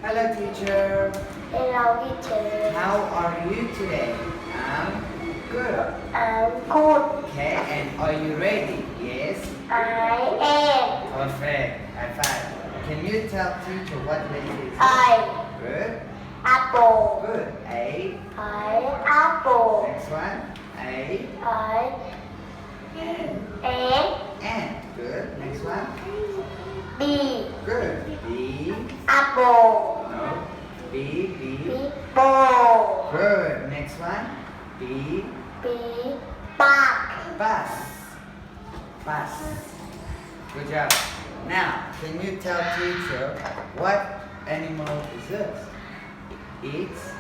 Hello, teacher. Hello, teacher. How are you today? I'm good. I'm good. Okay, and are you ready? Yes? I am. Perfect. High five. Can you tell teacher what letter is it? I. Good. Apple. Good. A. Apple. Next one. A. N. And. Good. Next one. B. Good. B. Apple. No. B. Ball. Good. Next one. B. Bug. Bus. Bus. Good job. Now, can you tell teacher what animal is this? It's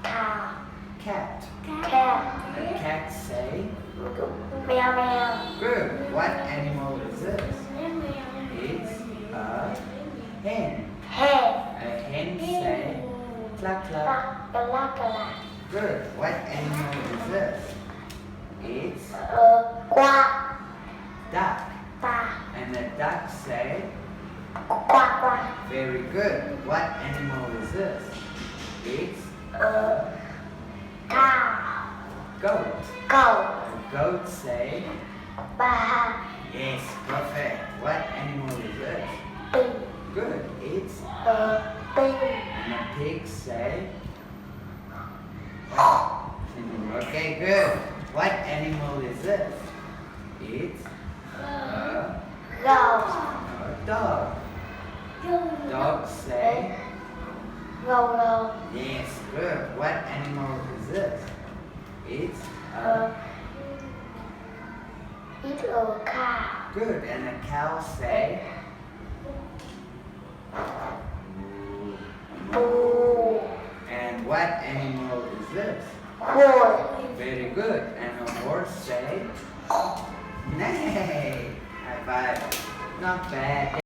cat. Cat. Cat. The cat say. Meow. Good. What animal is this? It's a hen. A hen say. Cluck cluck. Good. What animal is this? It's Quack. duck. And the duck say. Quack. Very good. What animal is this? It's Cow. goat. Goat. The goat say. Ba. Yes, perfect. What animal is this? Pig. Good. It's Pig. and the pig say. Okay, good. What animal is this? It's a Goat. dog. Dog say. Go. Yes, good. What animal is this? It's a It's a cow. good. And the cow say. Boo. And what animal is this? Horse. Very good. And a horse say. Nay. High five. Not bad.